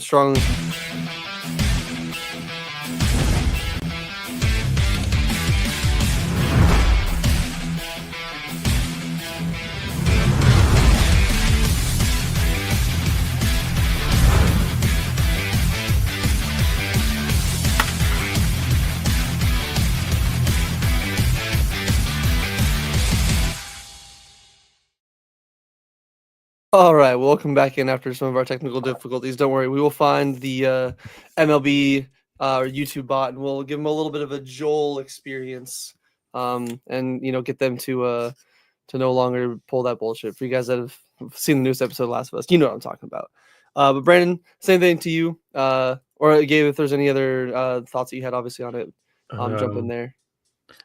strong. All right, welcome back in after some of our technical difficulties. Don't worry, we will find the MLB YouTube bot, and we'll give them a little bit of a Joel experience, and get them to no longer pull that bullshit. For you guys that have seen the newest episode of Last of Us, you know what I'm talking about. But Brandon, same thing to you. Or Gabe, if there's any other thoughts that you had, obviously on it, jump in there.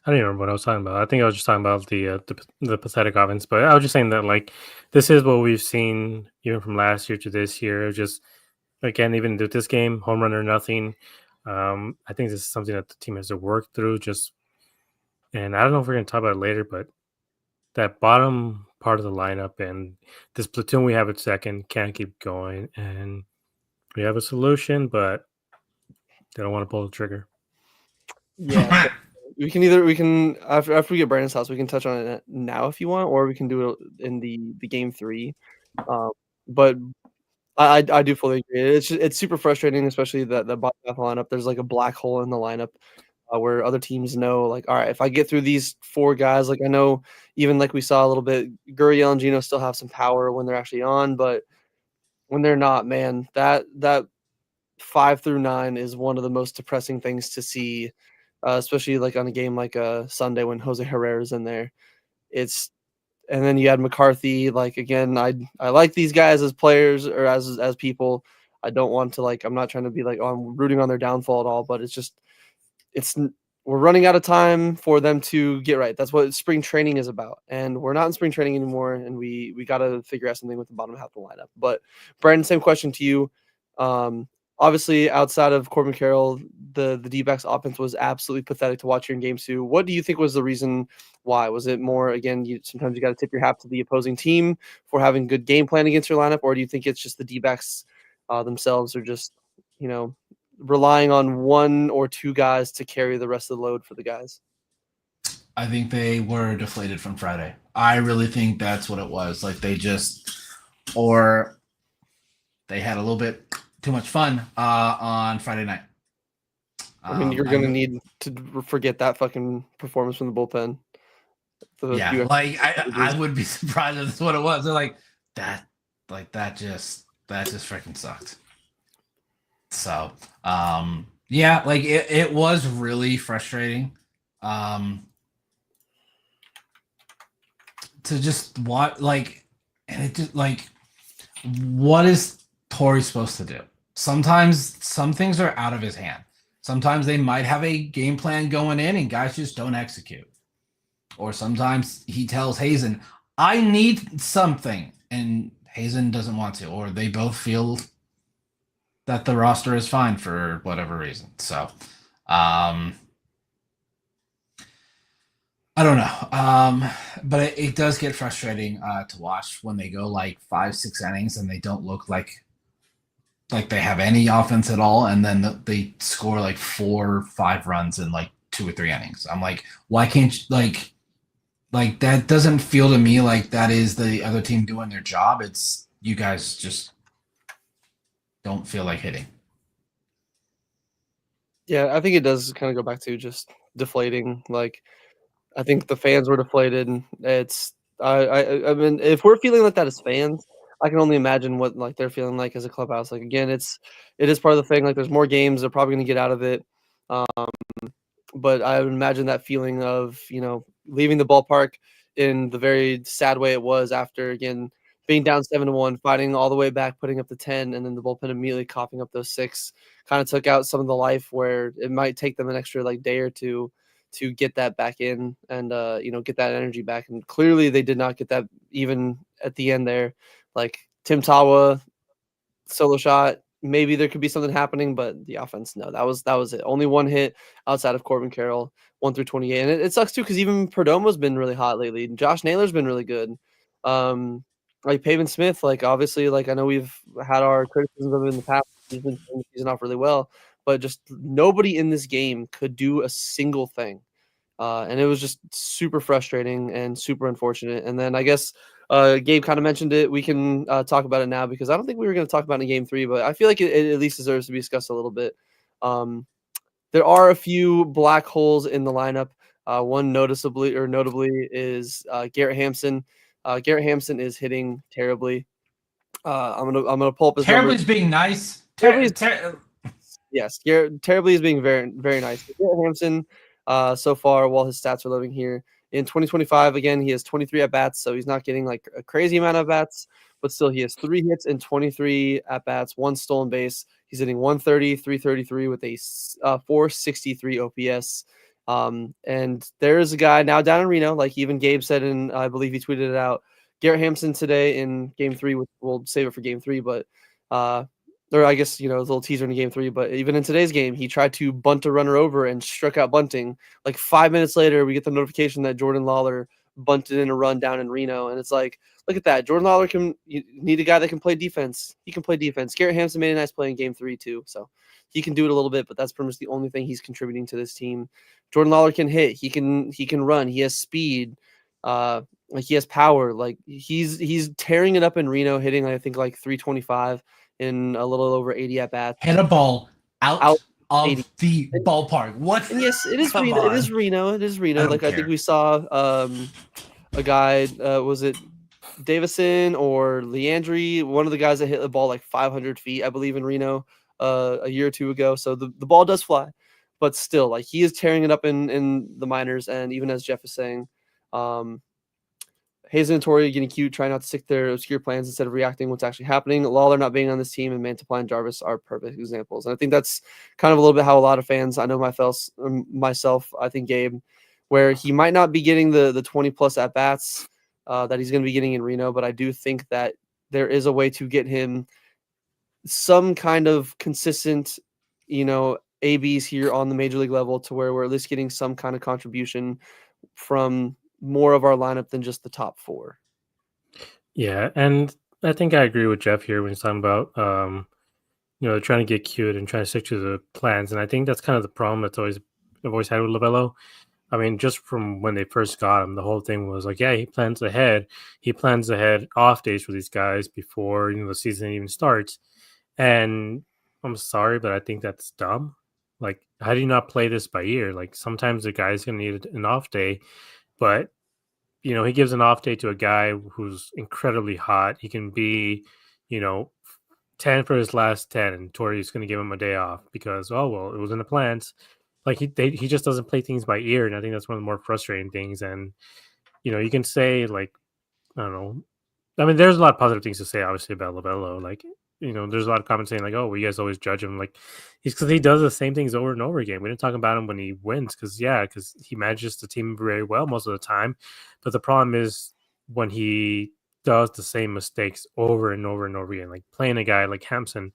I don't even remember what I was talking about. I think I was just talking about the pathetic offense, but I was just saying that like this is what we've seen even from last year to this year. Just again, even with this game, home run or nothing. I think this is something that the team has to work through. And I don't know if we're going to talk about it later, but that bottom part of the lineup and this platoon we have at second can't keep going, and we have a solution, but they don't want to pull the trigger. Yeah. We can after we get Brandon's house, we can touch on it now if you want, or we can do it in the game 3. But I do fully agree. It's super frustrating, especially that the bottom half lineup. There's like a black hole in the lineup where other teams know, like, all right, if I get through these 4 guys, like I know even like we saw a little bit, Gurriel and Gino still have some power when they're actually on, but when they're not, man, that 5 through 9 is one of the most depressing things to see, especially like on a game like Sunday when Jose Herrera's in there. And then you had McCarthy. Like again, I like these guys as players or as people. I don't want to I'm not trying to be like, oh, I'm rooting on their downfall at all. But we're running out of time for them to get right. That's what spring training is about, and we're not in spring training anymore. And we got to figure out something with the bottom half of the lineup. But Brandon, same question to you. Obviously, outside of Corbin Carroll, the D-backs offense was absolutely pathetic to watch here in Game 2. What do you think was the reason why? Was it more, again, sometimes you got to tip your hat to the opposing team for having good game plan against your lineup, or do you think it's just the D-backs themselves are just, relying on 1 or 2 guys to carry the rest of the load for the guys? I think they were deflated from Friday. I really think that's what it was. Like they had a little bit too much fun on Friday night. I mean, you're going to need to forget that fucking performance from the bullpen. I would be surprised if that's what it was. They're like, that just freaking sucked. So, yeah, like it was really frustrating. To just watch, and it just what is Torey supposed to do? Sometimes some things are out of his hand. Sometimes they might have a game plan going in and guys just don't execute. Or sometimes he tells Hazen, I need something, and Hazen doesn't want to, or they both feel that the roster is fine for whatever reason. So, I don't know. But it does get frustrating to watch when they go 5-6 innings and they don't look like they have any offense at all, and then they score 4 or 5 runs in 2 or 3 innings. I'm like, why can't you, that doesn't feel to me like that is the other team doing their job. It's you guys just don't feel like hitting. Yeah, I think it does kind of go back to just deflating. I think the fans were deflated. I mean, if we're feeling like that as fans, I can only imagine what they're feeling like as a clubhouse. Again, it is part of the thing. There's more games, they're probably going to get out of it. But I would imagine that feeling of leaving the ballpark in the very sad way it was after, again, being down 7-1, fighting all the way back, putting up the 10, and then the bullpen immediately coughing up those 6, kind of took out some of the life where it might take them an extra day or two to get that back in and get that energy back. And clearly they did not get that even at the end there. Tim Tawa solo shot, maybe there could be something happening, but the offense, no, that was it. Only 1 hit outside of Corbin Carroll, 1 through 28. And it sucks too, because even Perdomo's been really hot lately. Josh Naylor's been really good. Pavin Smith, obviously, I know we've had our criticisms of him in the past. He's been starting the season off really well, but just nobody in this game could do a single thing. And it was just super frustrating and super unfortunate. And then I guess Gabe kind of mentioned it. We can talk about it now because I don't think we were going to talk about it in game 3, but I feel like it at least deserves to be discussed a little bit. There are a few black holes in the lineup. One notably is Garrett Hampson. Garrett Hampson is hitting terribly. I'm gonna pull up his Terribly numbers. is being nice. Yes, terribly is being very very nice. Garrett Hampson, so far, while his stats are loading here in 2025, again he has 23 at bats, so he's not getting like a crazy amount of bats, but still he has 3 hits and 23 at bats, 1 stolen base. He's hitting 130, 333 with a 463 OPS. And there's a guy now down in Reno, like even Gabe said, and I believe he tweeted it out. Garrett Hampson today in game 3, which we'll save it for game 3, but or I guess, a little teaser in game 3, but even in today's game, he tried to bunt a runner over and struck out bunting. Like 5 minutes later, we get the notification that Jordan Lawler bunted in a run down in Reno. And it's like, look at that. Jordan Lawler you need a guy that can play defense. He can play defense. Garrett Hampson made a nice play in game 3 too. So he can do it a little bit, but that's pretty much the only thing he's contributing to this team. Jordan Lawler can hit. He can run. He has speed. Like he has power. Like he's tearing it up in Reno, hitting I think like 325 in a little over 80 at bats. Hit a ball out of 80. the ballpark. What? And yes, it is Reno. It is Reno. It is Reno. I think we saw a guy. Was it Davison or Leandry? One of the guys that hit the ball like 500 feet, I believe, in Reno a year or 2 ago. So the ball does fly, but still, like he is tearing it up in the minors. And even as Jeff is saying, Hazen and Torrey getting cute, trying not to stick their obscure plans instead of reacting what's actually happening. Lawler not being on this team and Mantiply and Jarvis are perfect examples. And I think that's kind of a little bit how a lot of fans, I know myself, I think Gabe, where he might not be getting the 20-plus at-bats that he's going to be getting in Reno, but I do think that there is a way to get him some kind of consistent, ABs here on the major league level to where we're at least getting some kind of contribution from more of our lineup than just the top 4. Yeah, and I think I agree with Jeff here when he's talking about trying to get cute and trying to stick to the plans. And I think that's kind of the problem I've always had with Lovello. I mean, just from when they first got him, the whole thing was like, yeah, he plans ahead. He plans ahead off days for these guys before the season even starts. And I'm sorry, but I think that's dumb. Like, how do you not play this by ear? Like, sometimes the guy's going to need an off day. But, he gives an off day to a guy who's incredibly hot. He can be, 10 for his last 10, and Torrey's going to give him a day off because, it was in the plans. Like, he just doesn't play things by ear, and I think that's one of the more frustrating things. And, you can say, like, I don't know. I mean, there's a lot of positive things to say, obviously, about Lovello. Like, there's a lot of comments saying, like, oh, well, you guys always judge him. Like, because he does the same things over and over again. We didn't talk about him when he wins because he manages the team very well most of the time. But the problem is when he does the same mistakes over and over and over again, like playing a guy like Hampson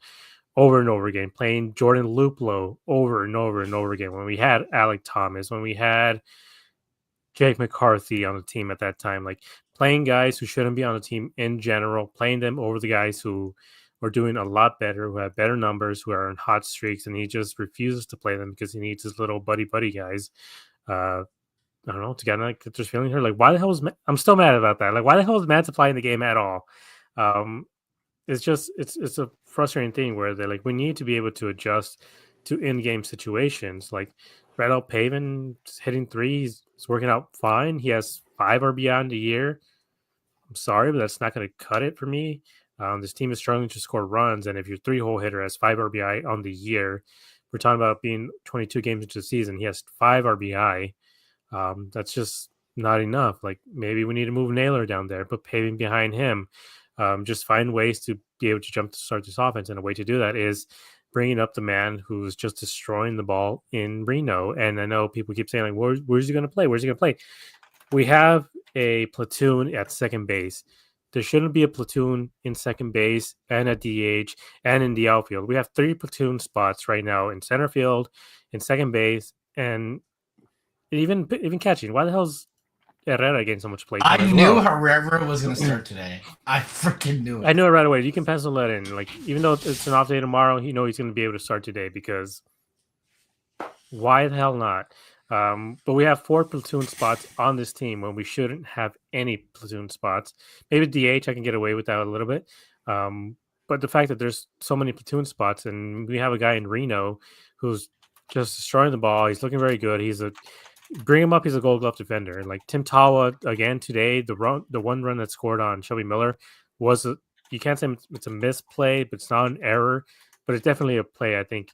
over and over again, playing Jordan Luplow over and over and over again. When we had Alec Thomas, when we had Jake McCarthy on the team at that time, like playing guys who shouldn't be on the team in general, playing them over the guys who are doing a lot better, who have better numbers, who are in hot streaks, and he just refuses to play them because he needs his little buddy guys. I don't know, to get like just feeling her. Like, why the hell is I'm still mad about that? Like, why the hell is Mantiply in the game at all? It's just it's a frustrating thing where they're like, we need to be able to adjust to in-game situations. Like Reynald Pavin hitting threes, it's working out fine. He has 5 RBI in the year. I'm sorry, but that's not going to cut it for me. This team is struggling to score runs, and if your 3-hole hitter has 5 RBI on the year, we're talking about being 22 games into the season. He has 5 RBI. That's just not enough. Like maybe we need to move Naylor down there, put Paving behind him. Just find ways to be able to jump to start this offense, and a way to do that is bringing up the man who's just destroying the ball in Reno. And I know people keep saying, like, where's he going to play? Where's he going to play? We have a platoon at second base. There shouldn't be a platoon in second base and at DH and in the outfield. We have 3 platoon spots right now in center field, in second base, and even catching. Why the hell's Herrera getting so much play I time as knew well. Herrera was going to start today. I freaking knew it. I knew it right away. You can pencil that in. Like, even though it's an off day tomorrow, you know he's going to be able to start today because why the hell not? But we have 4 platoon spots on this team when we shouldn't have any platoon spots. Maybe DH, I can get away with that a little bit. But the fact that there's so many platoon spots and we have a guy in Reno who's just destroying the ball. He's looking very good. Bring him up. He's a Gold Glove defender. And like Tim Tawa again today, the one run that scored on Shelby Miller you can't say it's a misplay, but it's not an error. But it's definitely a play I think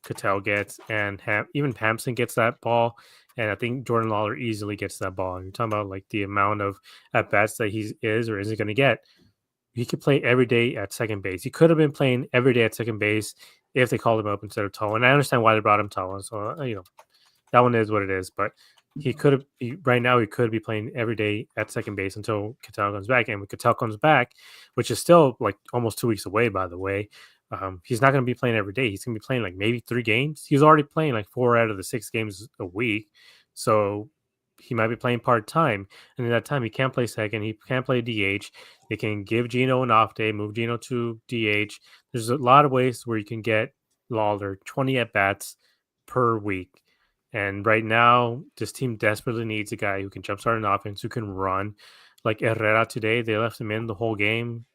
Cattell gets, and even Hampson gets that ball, and I think Jordan Lawler easily gets that ball. And you're talking about like the amount of at bats that he is or isn't going to get. He could play every day at second base. He could have been playing every day at second base if they called him up instead of Toa. And I understand why they brought him Toa. So that one is what it is. But he could have right now. He could be playing every day at second base until Cattell comes back. And when Cattell comes back, which is still like almost 2 weeks away, by the way. He's not going to be playing every day. He's going to be playing like maybe 3 games. He's already playing like 4 out of the 6 games a week. So he might be playing part-time. And in that time, he can't play second. He can't play DH. They can give Gino an off day, move Gino to DH. There's a lot of ways where you can get Lawler 20 at-bats per week. And right now, this team desperately needs a guy who can jumpstart an offense, who can run. Like Herrera today, they left him in the whole game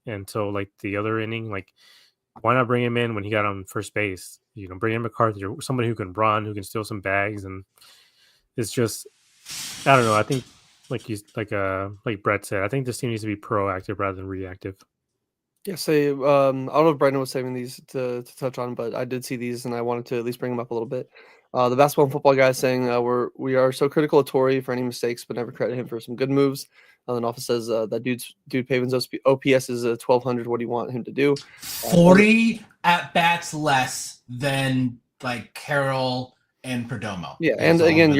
until like the other inning. Like, why not bring him in when he got on first base? Bring in McCarthy, or somebody who can run, who can steal some bags, and it's just, I don't know. I think, like Brett said, I think this team needs to be proactive rather than reactive. Yeah, I don't know if Brandon was saving these to touch on, but I did see these and I wanted to at least bring them up a little bit. The basketball and football guy is saying we are so critical of Torrey for any mistakes, but never credit him for some good moves. And then also says that dude Pavin's OPS is 1,200. What do you want him to do? 40 at bats less than like Carroll and Perdomo. Yeah, and again,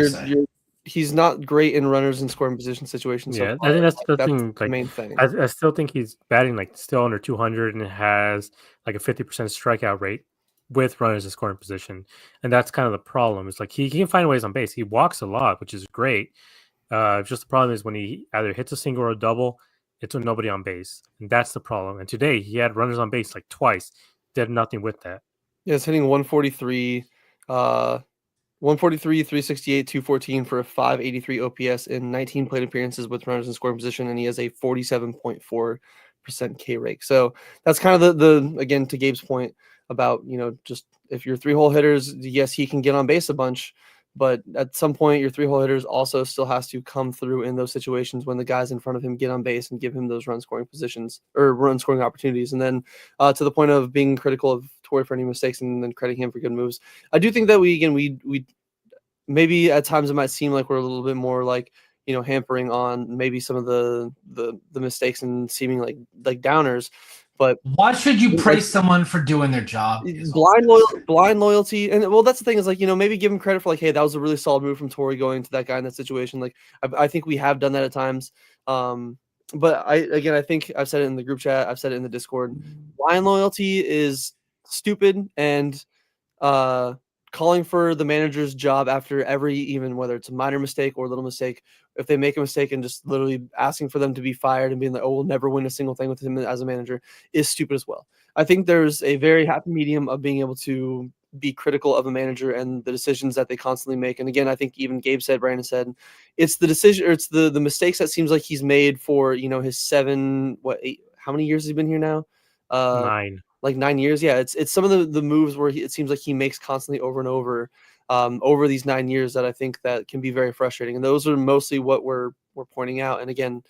he's not great in runners in scoring position situations. Yeah, so I think that's the that's thing. the main thing. I still think he's batting like still under 200 and has like a 50% strikeout rate with runners in scoring position, and that's kind of the problem. It's like he can find ways on base. He walks a lot, which is great. Just the problem is when he either hits a single or a double, it's with nobody on base, and that's the problem. And today he had runners on base like twice. Did nothing with that. Yeah, it's hitting 143, 368, 214 for a 583 OPS in 19 plate appearances with runners in scoring position, and he has a 47.4% K rate. So that's kind of the again, to Gabe's point about, just if you're 3-hole hitters, yes, he can get on base a bunch, but at some point your 3-hole hitters also still has to come through in those situations when the guys in front of him get on base and give him those run scoring positions or run scoring opportunities. And then to the point of being critical of Torrey for any mistakes and then crediting him for good moves, I do think that we maybe at times it might seem like we're a little bit more like, hampering on maybe some of the mistakes and seeming like downers. But why should you praise someone for doing their job? Blind loyalty. And well, that's the thing is like, maybe give him credit for like, hey, that was a really solid move from Torrey going to that guy in that situation. Like, I think we have done that at times. But I think I've said it in the group chat. I've said it in the Discord. Blind loyalty is stupid, and calling for the manager's job after even whether it's a minor mistake or a little mistake, if they make a mistake and just literally asking for them to be fired and being like, oh, we'll never win a single thing with him as a manager is stupid as well. I think there's a very happy medium of being able to be critical of a manager and the decisions that they constantly make. And again, I think even Gabe said, Brandon said, it's the decision, or it's the mistakes that seems like he's made for, his 8, how many years has he been here now? 9. Like 9 years. Yeah. It's some of the moves where it seems like he makes constantly over and over these 9 years that I think that can be very frustrating. And those are mostly what we're pointing out. And again,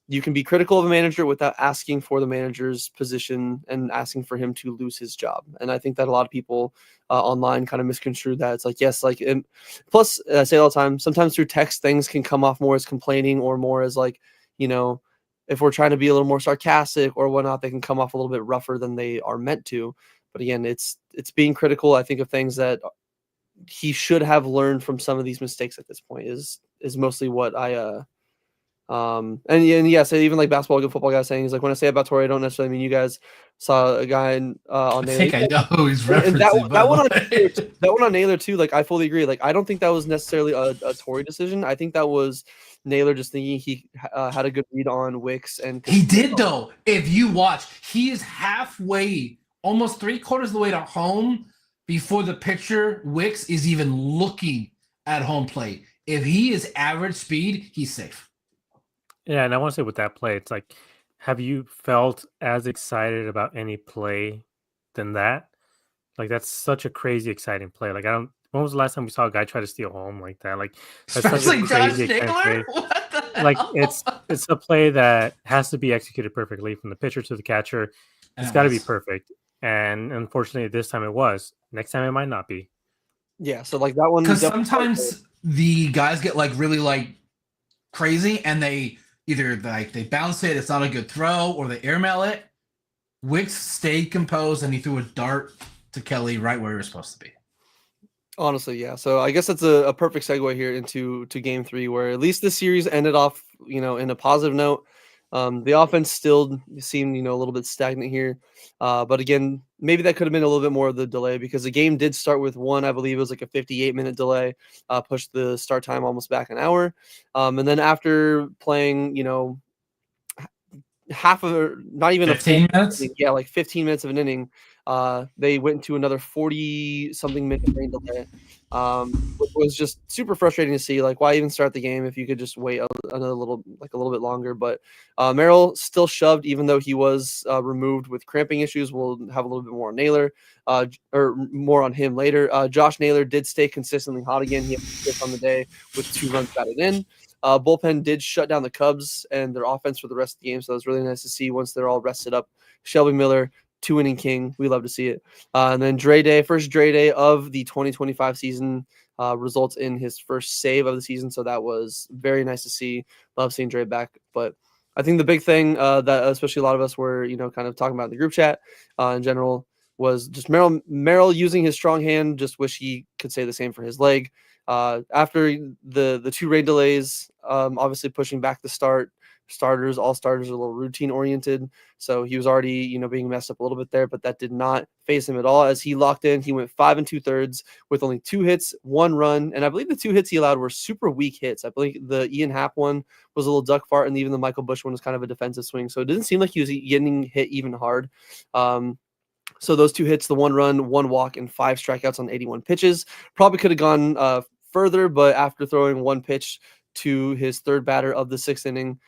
you can be critical of a manager without asking for the manager's position and asking for him to lose his job. And I think that a lot of people online kind of misconstrue that. It's like, yes, like, and plus I say all the time, sometimes through text, things can come off more as complaining or more as like, if we're trying to be a little more sarcastic or whatnot, they can come off a little bit rougher than they are meant to. But again, it's being critical, I think, of things that he should have learned from some of these mistakes at this point is mostly what I And yes, even like basketball, good football guys saying, he's like, when I say about Torrey, I don't necessarily mean you guys saw a guy on I Naylor. think I know who he's And referencing. that one on Naylor, that one on Naylor too. Like I fully agree. Like I don't think that was necessarily a Tory decision. I think that was Naylor just thinking he had a good read on Wicks and He did though. If you watch, he is halfway, almost 3/4 of the way to home before the pitcher Wicks is even looking at home plate. If he is average speed, he's safe. Yeah, and I want to say with that play, it's like, have you felt as excited about any play than that? Like that's such a crazy exciting play. Like I don't. When was the last time we saw a guy try to steal home like that? Like that's such a Especially Josh crazy exciting Naylor. play. What the Like hell? it's a play that has to be executed perfectly from the pitcher to the catcher. And It's it got to be was. perfect. And unfortunately, this time it was. Next time it might not be. Yeah, so like that one Because definitely- sometimes the guys get like really like crazy and they either like they bounce it, it's not a good throw, or they airmail it. Wicks stayed composed and he threw a dart to Kelly right where he was supposed to be. honestly, yeah. So I guess that's a perfect segue here into game 3, where at least this series ended off, in a positive note. The offense still seemed, a little bit stagnant here. But again, maybe that could have been a little bit more of the delay, because the game did start with one, I believe it was like a 58-minute delay, pushed the start time almost back an hour. And then after playing, half of, not even 15 minutes? Yeah, like 15 minutes of an inning. They went into another 40-something minute rain delay, which was just super frustrating to see. Like, why even start the game if you could just wait a little bit longer? But Merrill still shoved, even though he was removed with cramping issues. We'll have a little bit more on Naylor, or more on him later. Josh Naylor did stay consistently hot again. He had 6 on the day with 2 runs batted in. Bullpen did shut down the Cubs and their offense for the rest of the game, so it was really nice to see once they're all rested up. Shelby Miller, 2-inning king. We love to see it. And then first Dre Day of the 2025 season, results in his first save of the season, so that was very nice to see. Love seeing Dre back. But I think the big thing that especially a lot of us were, kind of talking about in the group chat in general was just Merrill using his strong hand. Just wish he could say the same for his leg. After the 2 rain delays, obviously pushing back the starters, all starters are a little routine oriented. So he was already, being messed up a little bit there, but that did not phase him at all. As he locked in, he went 5 2/3 with only 2 hits, 1 run. And I believe the 2 hits he allowed were super weak hits. I believe the Ian Happ one was a little duck fart, and even the Michael Busch one was kind of a defensive swing. So it didn't seem like he was getting hit even hard. So those 2 hits, the 1 run, 1 walk, and 5 strikeouts on 81 pitches. Probably could have gone further, but after throwing 1 pitch to his third batter of the 6th inning,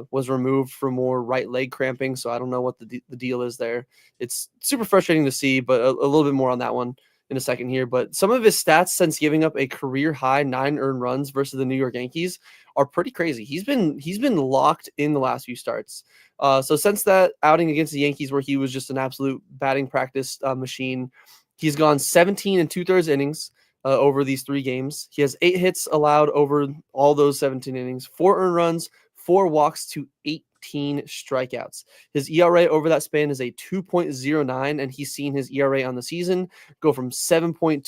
was removed for more right leg cramping. So I don't know what the deal is there. It's super frustrating to see, but a little bit more on that one in a second here. But some of his stats since giving up a career high 9 earned runs versus the New York Yankees are pretty crazy. He's been locked in the last few starts. So since that outing against the Yankees, where he was just an absolute batting practice machine, he's gone 17 2/3 innings over these 3 games. He has 8 hits allowed over all those 17 innings, 4 earned runs, 4 walks to 18 strikeouts. His ERA over that span is a 2.09, and he's seen his ERA on the season go from 7.20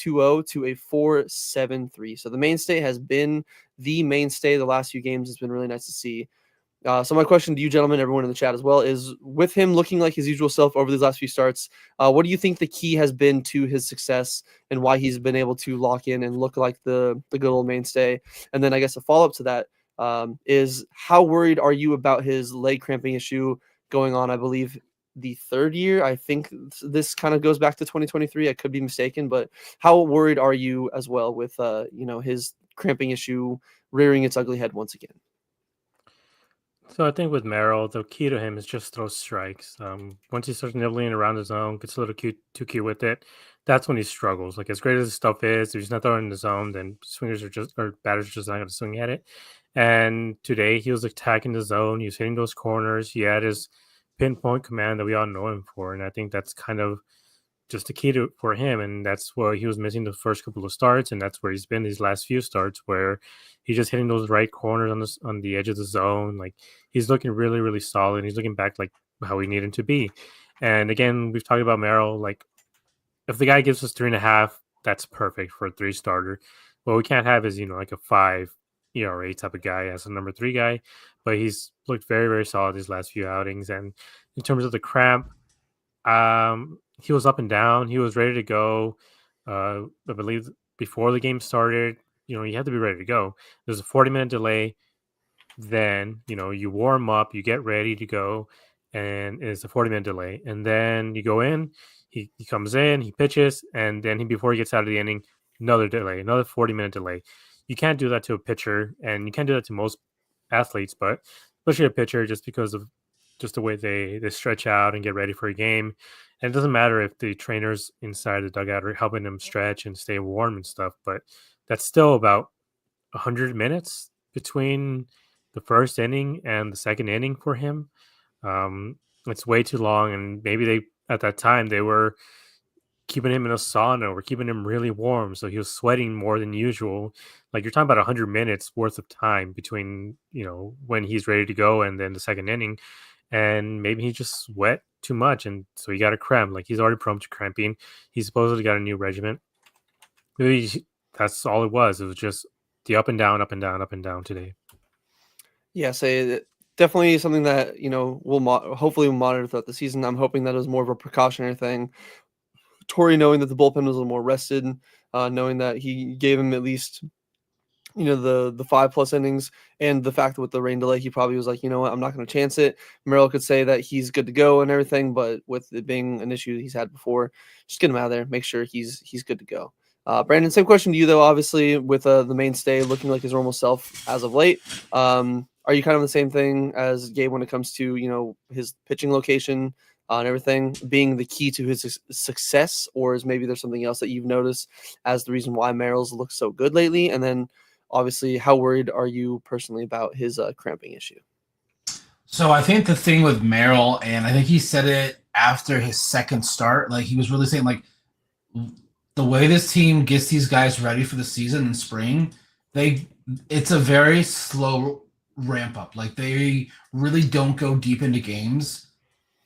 to a 4.73. So the mainstay has been the mainstay the last few games. It's been really nice to see. So my question to you, gentlemen, everyone in the chat as well, is with him looking like his usual self over these last few starts, what do you think the key has been to his success and why he's been able to lock in and look like the good old mainstay? And then I guess a follow-up to that is, how worried are you about his leg cramping issue going on, I believe, the 3rd year? I think this kind of goes back to 2023. I could be mistaken, but how worried are you as well with, his cramping issue rearing its ugly head once again? So I think with Merrill, the key to him is just throw strikes. Once he starts nibbling around the zone, gets a little too cute with it, that's when he struggles. Like as great as his stuff is, if he's not throwing in the zone, then batters are just not going to swing at it. And today he was attacking the zone. He was hitting those corners. He had his pinpoint command that we all know him for, and I think that's kind of just the key for him, and that's what he was missing the first couple of starts, and that's where he's been these last few starts, where he's just hitting those right corners on the edge of the zone. Like he's looking really, really solid. He's looking back like how we need him to be. And again, we've talked about Merrill. Like if the guy gives us 3.5, that's perfect for a 3 starter. What we can't have is like a 5 ERA type of guy as a number 3 guy, but he's looked very, very solid these last few outings. And in terms of the cramp, he was up and down. He was ready to go. I believe before the game started, you have to be ready to go. There's a 40-minute delay. Then, you warm up, you get ready to go, and it's a 40-minute delay. And then you go in, he comes in, he pitches, and then before he gets out of the inning, another delay, another 40-minute delay. You can't do that to a pitcher, and you can't do that to most athletes, but especially a pitcher, just because of just the way they stretch out and get ready for a game. And it doesn't matter if the trainers inside the dugout are helping them stretch and stay warm and stuff, but that's still about 100 minutes between the first inning and the second inning for him. It's way too long, and maybe at that time they were keeping him in a sauna or keeping him really warm, so he was sweating more than usual. Like, you're talking about 100 minutes worth of time between when he's ready to go and then the second inning, and maybe he just sweat too much, and so he got a cramp. Like, he's already prone to cramping. He supposedly got a new regimen. Maybe that's all it was. It was just the up and down, up and down, up and down today. Yeah, definitely something that we'll hopefully monitor throughout the season. I'm hoping that it was more of a precautionary thing. Torey knowing that the bullpen was a little more rested, knowing that he gave him at least the 5+ innings, and the fact that with the rain delay, he probably was like, you know what, I'm not going to chance it. Merrill could say that he's good to go and everything, but with it being an issue he's had before, just get him out of there, make sure he's good to go. Brandon, same question to you though. Obviously, with the mainstay looking like his normal self as of late, are you kind of the same thing as Gabe when it comes to his pitching location and everything being the key to his success, or is maybe there's something else that you've noticed as the reason why Merrill's looked so good lately? And then, obviously, how worried are you personally about his cramping issue? So I think the thing with Merrill, and I think he said it after his second start, like he was really saying, like, the way this team gets these guys ready for the season in spring, it's a very slow ramp up. Like, they really don't go deep into games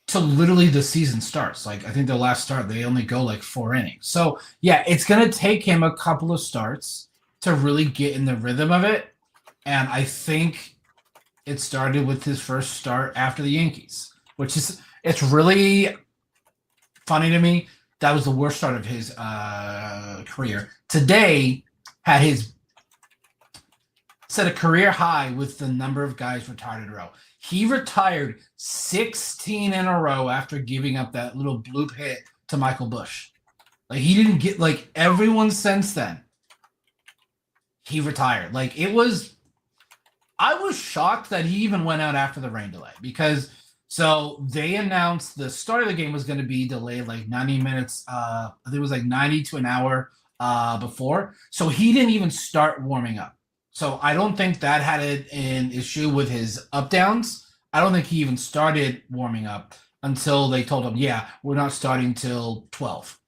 till literally the season starts. Like, I think the last start, they only go like 4 innings. So yeah, it's going to take him a couple of starts to really get in the rhythm of it. And I think it started with his first start after the Yankees, it's really funny to me. That was the worst start of his career. Today set a career high with the number of guys retired in a row. He retired 16 in a row after giving up that little bloop hit to Michael Busch. Like, he didn't get, like, everyone since then. He retired. Like, I was shocked that he even went out after the rain delay, because so they announced the start of the game was going to be delayed like 90 minutes. I think it was like 90 to an hour before. So he didn't even start warming up. So I don't think that had an issue with his up downs. I don't think he even started warming up until they told him, yeah, we're not starting till 12.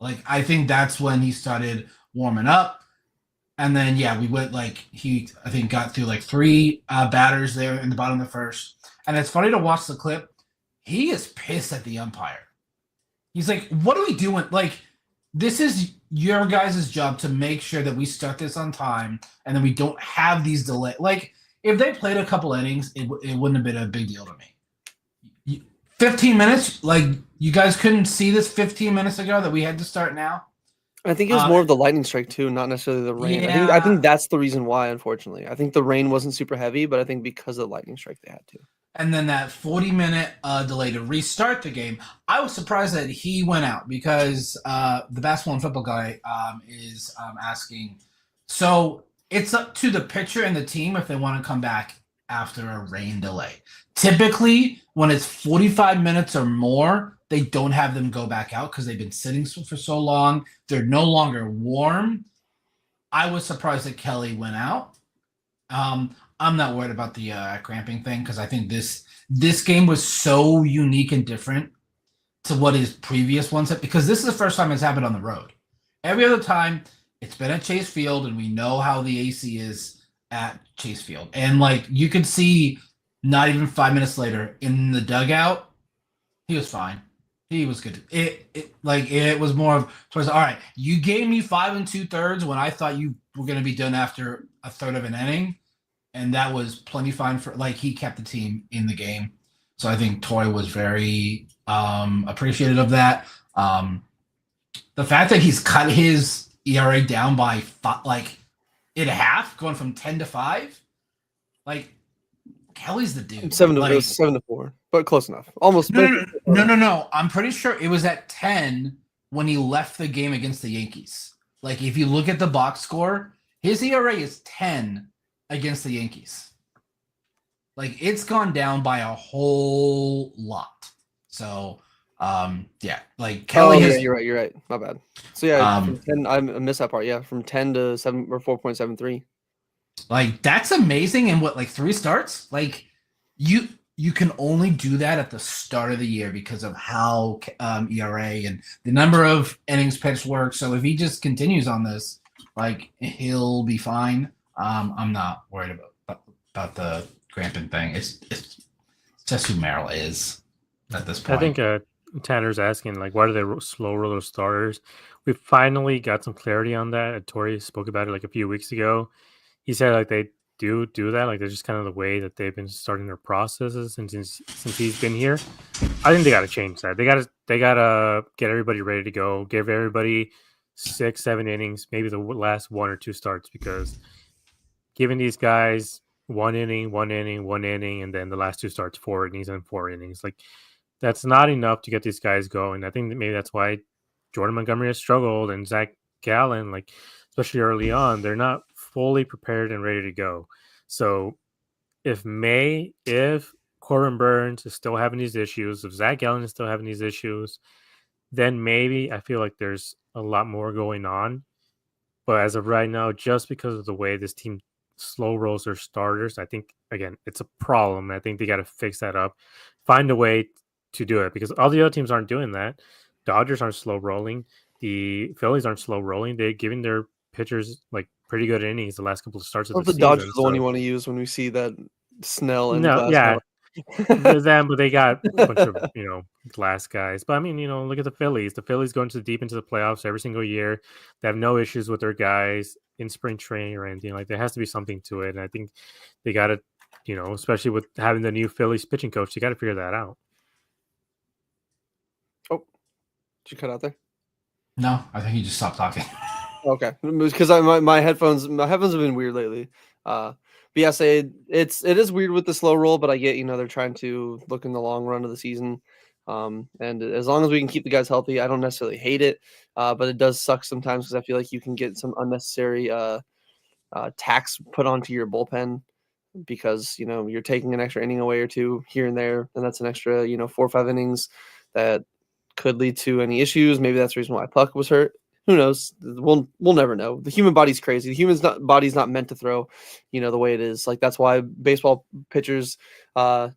Like, I think that's when he started warming up. And then, yeah, we went like I think got through like 3 batters there in the bottom of the first. And it's funny to watch the clip. He is pissed at the umpire. He's like, what are we doing? Like, this is your guys' job to make sure that we start this on time and then we don't have these delays. Like, if they played a couple innings, it wouldn't have been a big deal to me. 15 minutes? Like, you guys couldn't see this 15 minutes ago that we had to start now? I think it was more of the lightning strike too, not necessarily the rain. Yeah. I think that's the reason why, unfortunately. I think the rain wasn't super heavy, but I think because of the lightning strike they had to. And then that 40-minute delay to restart the game. I was surprised that he went out, because the basketball and football guy is asking. So it's up to the pitcher and the team if they want to come back after a rain delay. Typically, when it's 45 minutes or more, they don't have them go back out because they've been sitting for so long. They're no longer warm. I was surprised that Kelly went out. I'm not worried about the cramping thing, because I think this game was so unique and different to what his previous ones have, because this is the first time it's happened on the road. Every other time, it's been at Chase Field, and we know how the AC is at Chase Field. And, like, you could see not even 5 minutes later in the dugout, he was fine. He was good. It was more of, all right, you gave me 5 2/3 when I thought you were going to be done after a third of an inning. and that was plenty fine for like he kept the team in the game. So I think Toy was very appreciative of that. The fact that he's cut his ERA down by like in half, going from 10 to 5, like Kelly's the dude. 7 to like, 7-4, but close enough. Almost. No. I'm pretty sure it was at 10 when he left the game against the Yankees. Like if you look at the box score, his ERA is 10 against the Yankees. Like it's gone down by a whole lot. So yeah, like Kelly has. Yeah, you're right. My bad. So yeah, from 10, I missed that part. Yeah, from 10 to 7 or 4.73. Like that's amazing. And what, like 3 starts? Like you can only do that at the start of the year because of how ERA and the number of innings pitched works. So if he just continues on this, like he'll be fine. I'm not worried about the Grampen thing. It's just who Merrill is at this point. I think Tanner's asking, like, why do they slow roll those starters? We finally got some clarity on that. Tori spoke about it like a few weeks ago. He said like they do that, like they're just kind of the way that they've been starting their processes, and since he's been here, I think they got to change that. They got to get everybody ready to go, give everybody 6-7 innings, maybe the last 1 or 2 starts, because giving these guys 1 inning, and then the last 2 starts 4 innings and 4 innings, like that's not enough to get these guys going. I think that maybe that's why Jordan Montgomery has struggled, and Zach Gallen, like especially early on, they're not fully prepared and ready to go. So if Corbin Burns is still having these issues, if Zach Gallen is still having these issues, then maybe I feel like there's a lot more going on. But as of right now, just because of the way this team slow rolls their starters, I think, again, it's a problem. I think they got to fix that up, find a way to do it, because all the other teams aren't doing that. Dodgers aren't slow rolling. The Phillies aren't slow rolling. They're giving their pitchers like pretty good innings the last couple of starts of the season. Dodgers the one you want to use when we see that Snell and no, Glasnow. yeah. Them, but they got a bunch of glass guys. But I mean, look at the Phillies. The Phillies go deep into the playoffs every single year. They have no issues with their guys in spring training or anything. Like there has to be something to it, and I think they got to, especially with having the new Phillies pitching coach, they got to figure that out. Oh, did you cut out there? No, I think he just stopped talking. Okay, because my headphones have been weird lately. But yeah, it is weird with the slow roll, but I get they're trying to look in the long run of the season, and as long as we can keep the guys healthy, I don't necessarily hate it, but it does suck sometimes because I feel like you can get some unnecessary tax put onto your bullpen because you're taking an extra inning away or 2 here and there, and that's an extra 4 or 5 innings that could lead to any issues. Maybe that's the reason why Puck was hurt. Who knows? We'll never know. The human body's crazy. The human body's not meant to throw, the way it is. Like that's why baseball pitchers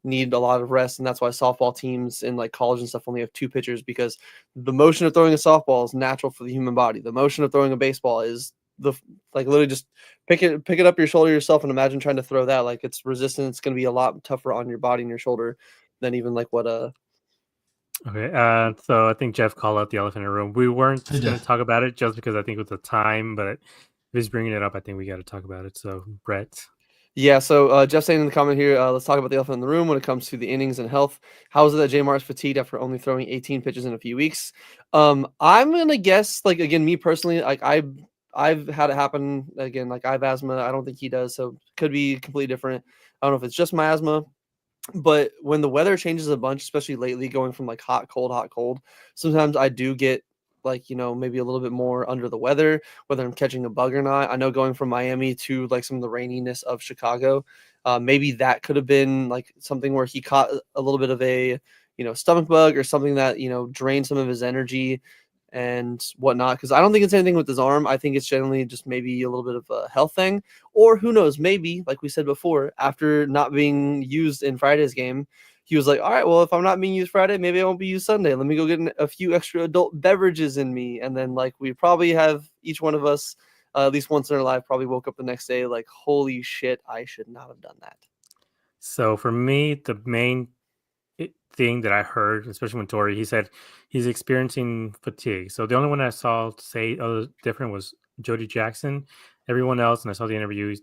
need a lot of rest, and that's why softball teams in like college and stuff only have 2 pitchers, because the motion of throwing a softball is natural for the human body. The motion of throwing a baseball is literally just pick it up your shoulder yourself and imagine trying to throw that. Like it's resistant. It's going to be a lot tougher on your body and your shoulder than even like what Okay, so I think Jeff called out the elephant in the room. We weren't going to talk about it just because I think with the time, but if he's bringing it up, I think we got to talk about it. So, Brett. Yeah, so Jeff saying in the comment here, let's talk about the elephant in the room when it comes to the innings and health. How is it that J-Mart is fatigued after only throwing 18 pitches in a few weeks? I'm going to guess, like, again, me personally, like I've had it happen again. Like I have asthma. I don't think he does. So it could be completely different. I don't know if it's just my asthma. But when the weather changes a bunch, especially lately, going from like hot, cold, sometimes I do get like, maybe a little bit more under the weather, whether I'm catching a bug or not. I know going from Miami to like some of the raininess of Chicago, maybe that could have been like something where he caught a little bit of a, stomach bug or something that, drained some of his energy and whatnot, because I don't think it's anything with his arm. I think it's generally just maybe a little bit of a health thing, or who knows, maybe like we said before, after not being used in Friday's game, he was like, all right, well, if I'm not being used Friday, maybe I won't be used Sunday. Let me go get a few extra adult beverages in me. And then like we probably have each one of us at least once in our life probably woke up the next day like, holy shit, I should not have done that. So for me, the main thing that I heard, especially when Tori, he said he's experiencing fatigue. So the only one I saw say different was Jody Jackson. Everyone else, and I saw the interview,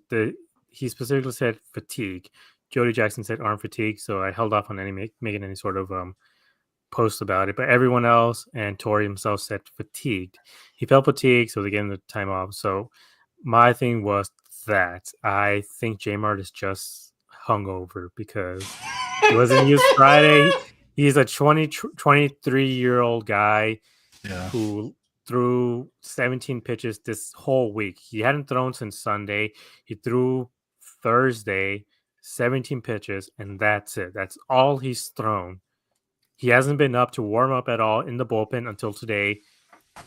he specifically said fatigue. Jody Jackson said arm fatigue, so I held off on making any sort of post about it. But everyone else and Torrey himself said fatigued. He felt fatigued, so they gave him the time off. So my thing was that I think J-Mart is just hungover because he wasn't used Friday. He's a 23-year-old guy who threw 17 pitches this whole week. He hadn't thrown since Sunday. He threw Thursday, 17 pitches, and that's it. That's all he's thrown. He hasn't been up to warm up at all in the bullpen until today.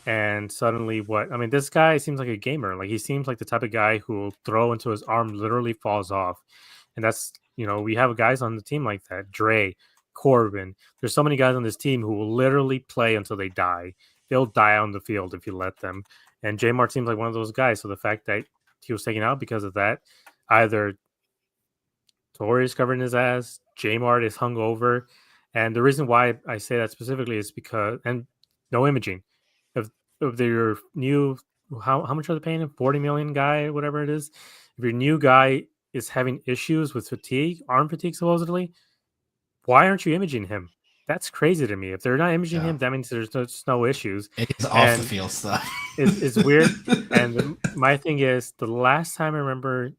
And suddenly this guy seems like a gamer. Like, he seems like the type of guy who will throw until his arm literally falls off. And that's, we have guys on the team like that. Dre, Corbin. There's so many guys on this team who will literally play until they die. They'll die on the field if you let them. And J-Mart seems like one of those guys. So the fact that he was taken out because of that, either Torrey is covering his ass, J-Mart is hungover. And the reason why I say that specifically is because, and no imaging. If their new, how much are they paying him? 40 million guy, whatever it is. If your new guy is having issues with fatigue, arm fatigue supposedly, why aren't you imaging him? That's crazy to me. If they're not imaging him, that means there's no issues. It's off the field stuff. It's weird. And my thing is, the last time I remember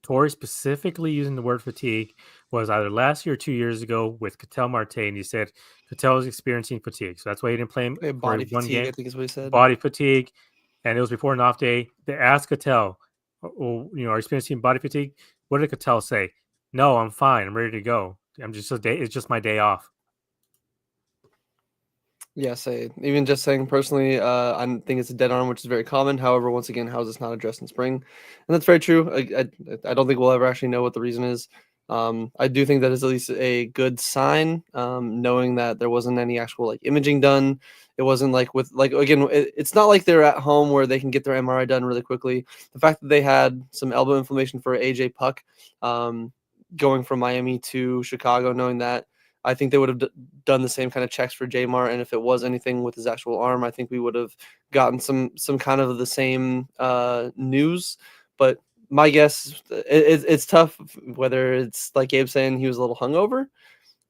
Torrey specifically using the word fatigue was either last year or 2 years ago with Ketel Marte, and he said Ketel was experiencing fatigue, so that's why he didn't play him for body one fatigue, game. I think is what he said. Body fatigue, and it was before an off day. They asked Ketel, are you experiencing body fatigue? What did Ketel say? No, I'm fine. I'm ready to go. It's just my day off. Yeah, even just saying personally, I think it's a dead arm, which is very common. However, once again, how is this not addressed in spring? And that's very true. I don't think we'll ever actually know what the reason is. I do think that is at least a good sign, knowing that there wasn't any actual imaging done. It wasn't it's not like they're at home where they can get their MRI done really quickly. The fact that they had some elbow inflammation for AJ Puck, going from Miami to Chicago, knowing that, I think they would have done the same kind of checks for J-Mart, and if it was anything with his actual arm, I think we would have gotten some kind of the same news. But my guess, it's tough, whether it's like Gabe saying he was a little hungover,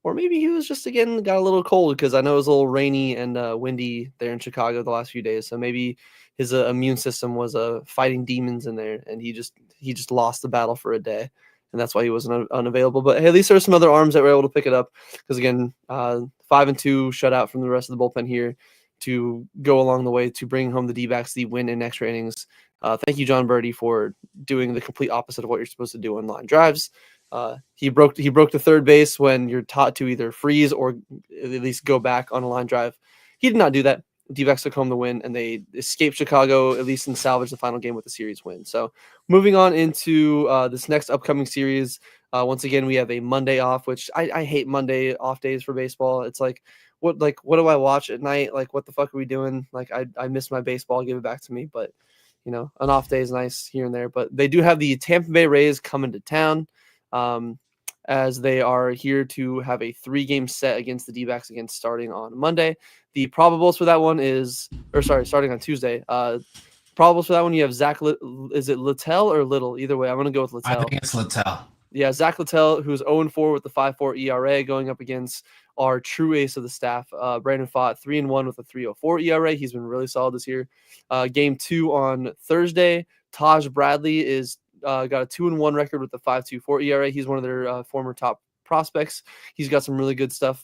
or maybe he was just, again, got a little cold, because I know it was a little rainy and windy there in Chicago the last few days. So maybe his immune system was fighting demons in there, and he just lost the battle for a day. And that's why he wasn't unavailable. But hey, at least there's some other arms that were able to pick it up. Because again, 5-2 shutout from the rest of the bullpen here to go along the way to bring home the D-backs the win in extra innings. Thank you, John Birdie, for doing the complete opposite of what you're supposed to do on line drives. He broke the third base when you're taught to either freeze or at least go back on a line drive. He did not do that. D-backs took home the win, and they escaped Chicago, at least, and salvaged the final game with the series win. So moving on into this next upcoming series, once again, we have a Monday off, which I hate Monday off days for baseball. It's what do I watch at night? What the fuck are we doing? I miss my baseball, give it back to me. But, an off day is nice here and there. But they do have the Tampa Bay Rays coming to town, as they are here to have a 3-game set against the D-backs, starting on Monday. The probables for that one starting on Tuesday. Probables for that one, you have Zach, is it Littell or Little? Either way, I'm going to go with Littell. I think it's Littell. Yeah, Zach Littell, who's 0-4 with the 5.4 ERA, going up against our true ace of the staff, Brandon Pfaadt, 3-1 with a 3.04 ERA. He's been really solid this year. Game 2 on Thursday, Taj Bradley is got a 2-1 record with the 5.24 ERA. He's one of their former top prospects. He's got some really good stuff.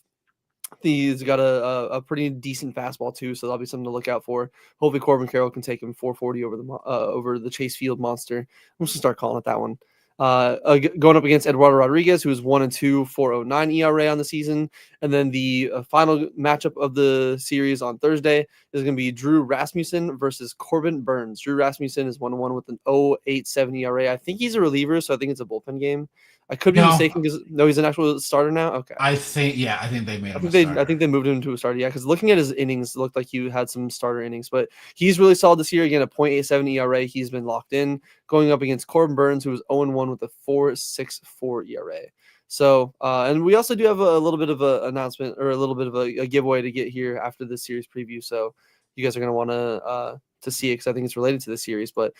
He's got a pretty decent fastball too, so that'll be something to look out for. Hopefully Corbin Carroll can take him 440 over the Chase Field monster. I'm just gonna start calling it that one. Going up against Eduardo Rodriguez, who is 1-2, 4.09 ERA on the season. And then the final matchup of the series on Thursday is going to be Drew Rasmussen versus Corbin Burns. Drew Rasmussen is 1-1 with an 0.87 ERA. I think he's a reliever, so I think it's a bullpen game. I could be mistaken because he's an actual starter now. Okay. I think they made him. I think they moved him to a starter. Yeah, because looking at his innings, it looked like he had some starter innings, but he's really solid this year. Again, a 0.87 ERA. He's been locked in, going up against Corbin Burns, who was 0-1 with a 4.64 ERA. So, and we also do have a little bit of an announcement, or a little bit of a giveaway to get here after this series preview. So you guys are going to want to see it, because I think it's related to the series. But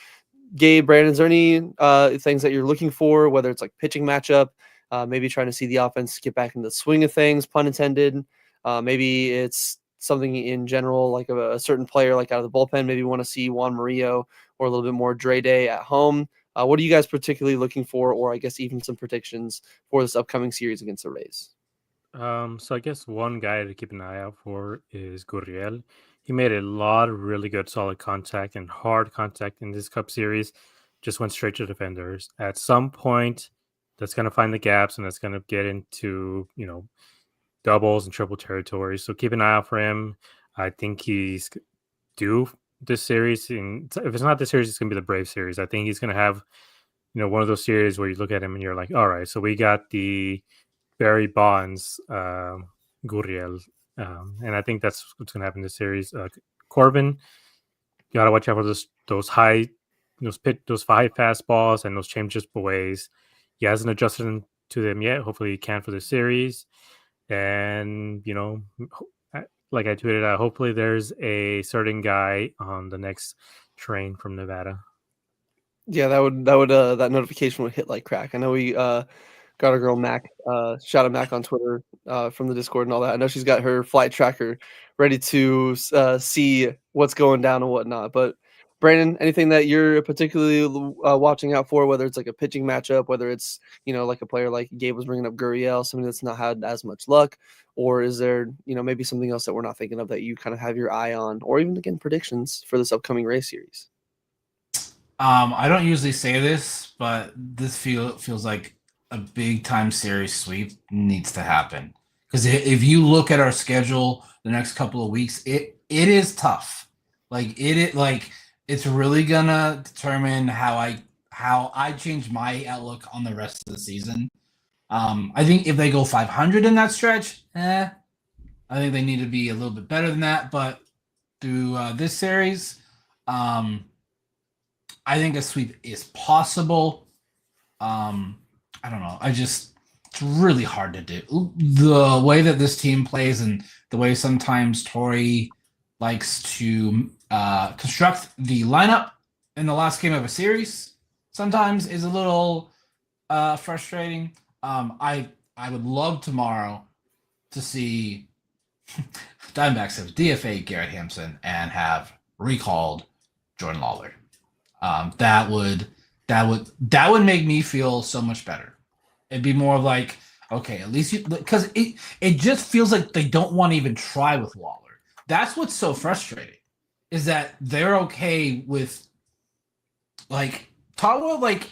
Gabe, Brandon, is there any things that you're looking for, whether it's like pitching matchup, maybe trying to see the offense get back into the swing of things, pun intended. Maybe it's something in general, like a certain player, like out of the bullpen. Maybe you want to see Juan Murillo or a little bit more Dre Day at home. What are you guys particularly looking for, or I guess even some predictions for this upcoming series against the Rays? So I guess one guy to keep an eye out for is Gurriel. He made a lot of really good solid contact and hard contact in this Cup series. Just went straight to defenders. At some point, that's going to find the gaps and that's going to get into, doubles and triple territory. So keep an eye out for him. I think he's due this series. If it's not this series, it's going to be the Brave series. I think he's going to have, one of those series where you look at him and you're like, all right, so we got the Barry Bonds, Gurriel, and I think that's what's going to happen in this series. Corbin, you got to watch out for those high fastballs and those changes ways. He hasn't adjusted to them yet. Hopefully, he can for the series. And like I tweeted out, hopefully there's a certain guy on the next train from Nevada. Yeah, that notification would hit like crack. I know we got our girl Mac, shout out Mac on Twitter from the Discord and all that. I know she's got her flight tracker ready to see what's going down and whatnot. But Brandon, anything that you're particularly watching out for, whether it's like a pitching matchup, whether it's like a player like Gabe was bringing up Gurriel, somebody that's not had as much luck, or is there maybe something else that we're not thinking of that you kind of have your eye on, or even again predictions for this upcoming race series? I don't usually say this, but this feels like a big time series sweep needs to happen, because if you look at our schedule the next couple of weeks, it is tough. It's really gonna determine how I change my outlook on the rest of the season. I think if they go 500 in that stretch, I think they need to be a little bit better than that. But through this series, I think a sweep is possible. I don't know. It's really hard to do. The way that this team plays and the way sometimes Tori likes to construct the lineup in the last game of a series sometimes is a little frustrating. I would love tomorrow to see Diamondbacks have DFA Garrett Hampson and have recalled Jordan Lawler. That would make me feel so much better. It'd be more of like, okay, at least because it just feels like they don't want to even try with Lawler. That's what's so frustrating, is that they're okay with Tawa.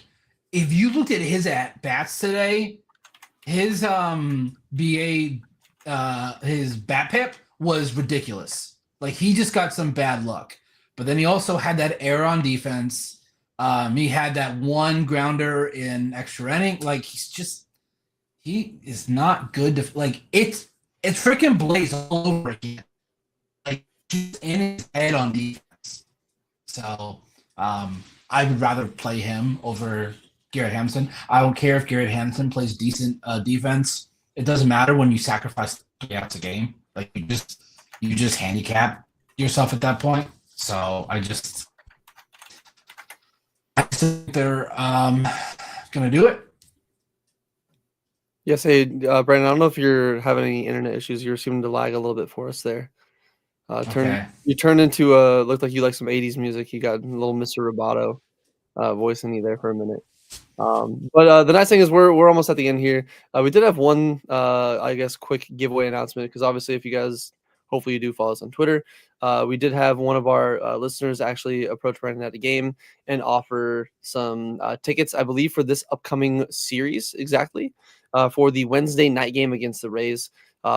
If you looked at his at bats today, his his bat pip was ridiculous. He just got some bad luck. But then he also had that error on defense. He had that one grounder in extra inning. He is not good to it's freaking Blaze all over again. He's in his head on defense. So I would rather play him over Garrett Hampson. I don't care if Garrett Hampson plays decent defense. It doesn't matter when you sacrifice 3 outs a game. You just handicap yourself at that point. So I think they're gonna do it. Yes, hey, Brandon, I don't know if you're having any internet issues. You're seeming to lag a little bit for us there. You turned into looked like you like some 80s music. You got a little Mr. Roboto voice in you there for a minute. But the nice thing is we're almost at the end here. We did have one, I guess, quick giveaway announcement, because obviously if you guys, hopefully you do follow us on Twitter, we did have one of our listeners actually approach Brandon at the game and offer some tickets, I believe, for this upcoming series exactly, for the Wednesday night game against the Rays.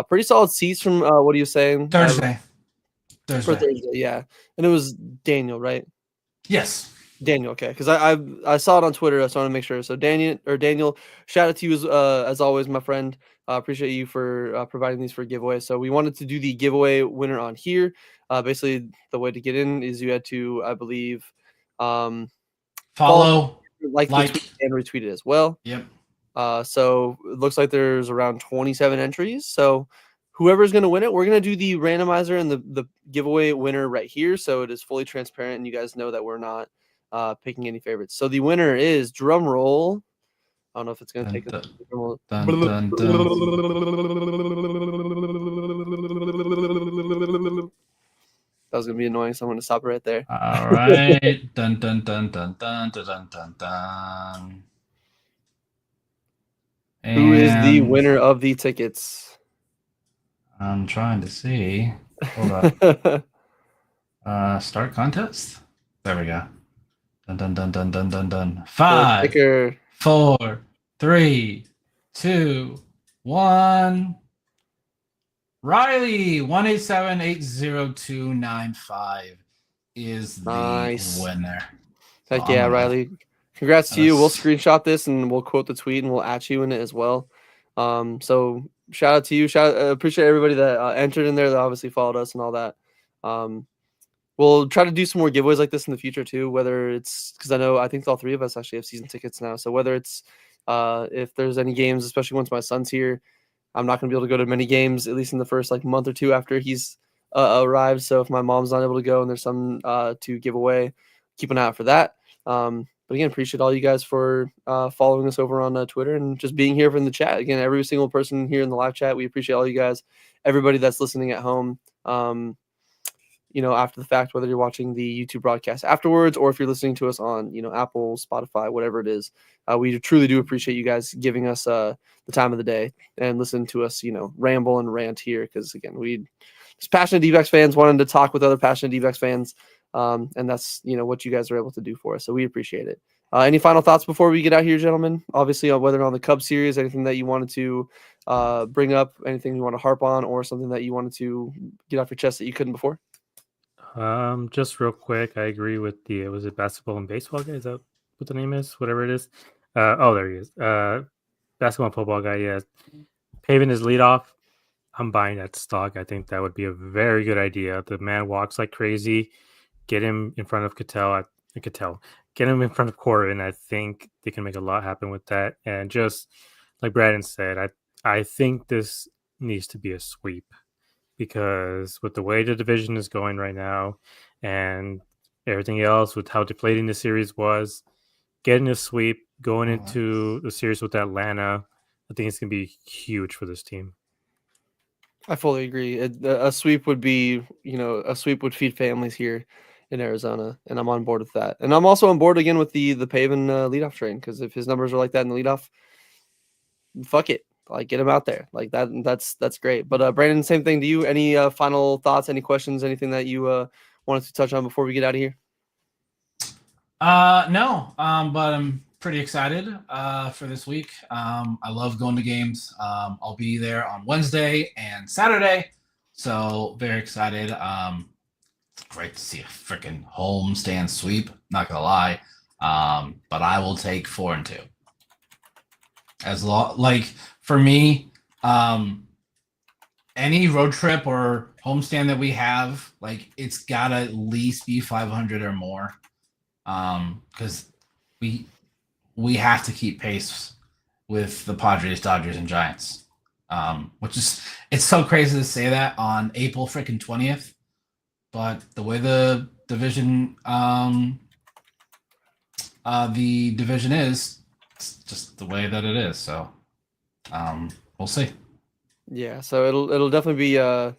Pretty solid seats from what are you saying? Thursday. For Thursday, yeah. And it was Daniel, right? Yes. Daniel, okay, because I saw it on Twitter. I just want to make sure. So Daniel, shout out to you as always, my friend. Appreciate you for providing these for giveaway. So we wanted to do the giveaway winner on here. Basically, the way to get in is you had to, I believe, follow, like and retweet it as well. Yep. So it looks like there's around 27 entries. So whoever's going to win it, we're going to do the randomizer and the giveaway winner right here. So it is fully transparent, and you guys know that we're not picking any favorites. So the winner is, drum roll. I don't know if it's going to take us. Dun, dun, dun. That was going to be annoying, so I'm going to stop it right there. All right. Dun, dun, dun, dun, dun, dun, dun, dun, dun. Who is the And winner of the tickets? I'm trying to see. Hold up. Start contest. There we go. Dun, dun, dun, dun, dun, dun, dun. The 5, ticker. 4, 3, 2, 1. Riley 1878029 is the Nice. winner. Heck So yeah, I'm gonna- Riley. Congrats to you. We'll That's- screenshot this and we'll quote the tweet and we'll at you in it as well. So shout out to you. Appreciate everybody that entered in there, that obviously followed us and all that. We'll try to do some more giveaways like this in the future too, whether it's because I think all three of us actually have season tickets now. So whether it's if there's any games, especially once my son's here, I'm not going to be able to go to many games, at least in the first like month or two after he's arrived. So if my mom's not able to go and there's some to give away, keep an eye out for that. But again, appreciate all you guys for following us over on Twitter and just being here in the chat. Again, every single person here in the live chat, we appreciate all you guys. Everybody that's listening at home, after the fact, whether you're watching the YouTube broadcast afterwards or if you're listening to us on, Apple, Spotify, whatever it is, we truly do appreciate you guys giving us the time of the day and listening to us, ramble and rant here. Because again, we just passionate D-backs fans wanting to talk with other passionate D-backs fans. And that's, what you guys are able to do for us. So we appreciate it. Any final thoughts before we get out here, gentlemen? Obviously, on whether on the Cubs series, anything that you wanted to bring up, anything you want to harp on, or something that you wanted to get off your chest that you couldn't before? Just real quick, I agree with was it basketball and baseball guy? Is that what the name is? Whatever it is. There he is. Basketball and football guy. Yeah, Pavin is leadoff. I'm buying that stock. I think that would be a very good idea. The man walks like crazy. Get him in front of Get him in front of Corbin. I think they can make a lot happen with that. And just like Braden said, I think this needs to be a sweep, because with the way the division is going right now and everything else, with how deflating the series was, getting a sweep, going into the series with Atlanta, I think it's going to be huge for this team. I fully agree. A sweep would be, a sweep would feed families here in Arizona, and I'm on board with that. And I'm also on board again with the Pavin leadoff train, because if his numbers are like that in the leadoff, fuck it. Like, get him out there like that. That's great. But Brandon, same thing to you. Any final thoughts, any questions, anything that you wanted to touch on before we get out of here? No. But I'm pretty excited for this week. I love going to games. I'll be there on Wednesday and Saturday, so very excited. It's great to see a freaking homestand sweep. Not gonna lie, but I will take 4-2. For me, any road trip or homestand that we have, it's gotta at least be 500 or more, because we have to keep pace with the Padres, Dodgers, and Giants. Which is, it's so crazy to say that on April freaking 20th, but the way the division is, it's just the way that it is. So we'll see. Yeah, so it'll definitely be a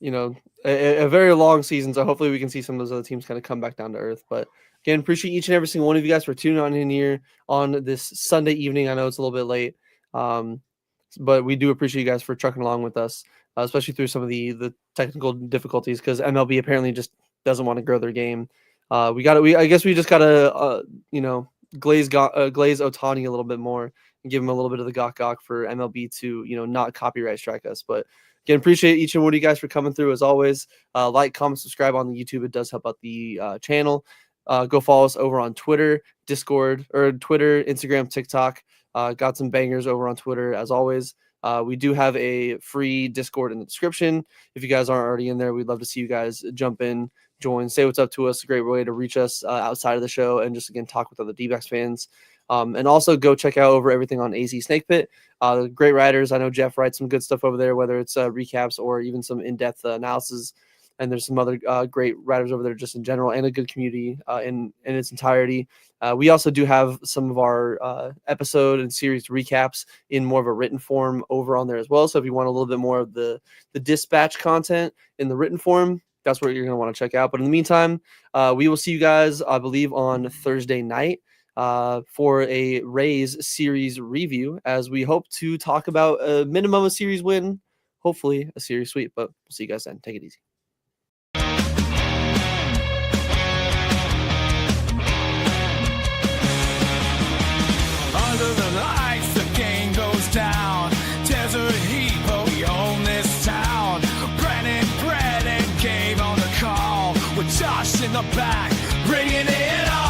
very long season. So hopefully we can see some of those other teams kind of come back down to earth. But again, appreciate each and every single one of you guys for tuning on in here on this Sunday evening. I know it's a little bit late, but we do appreciate you guys for trucking along with us, especially through some of the technical difficulties, because MLB apparently just doesn't want to grow their game. I guess we just gotta glaze Ohtani a little bit more and give him a little bit of the gawk for MLB to not copyright strike us. But again, appreciate each and one of you guys for coming through as always. Like, comment, subscribe on the YouTube. It does help out the channel. Go follow us over on Twitter, Discord, or Twitter, Instagram, TikTok. Got some bangers over on Twitter as always. We do have a free Discord in the description. If you guys aren't already in there, we'd love to see you guys jump in, join, say what's up to us. A great way to reach us outside of the show and just, again, talk with other D-backs fans. And also go check out over everything on AZ Snake Pit. Great writers. I know Jeff writes some good stuff over there, whether it's recaps or even some in-depth analysis and there's some other great writers over there just in general, and a good community in its entirety. We also do have some of our episode and series recaps in more of a written form over on there as well. So if you want a little bit more of the dispatch content in the written form, that's what you're going to want to check out. But in the meantime, we will see you guys, I believe, on Thursday night for a Rays series review, as we hope to talk about a minimum a series win, hopefully a series sweep. But we'll see you guys then. Take it easy. Under the lights, the game goes down. Desert heat, but we own this town. Brennan, Brett, and Gabe on the call, with Josh in the back, bringing it on.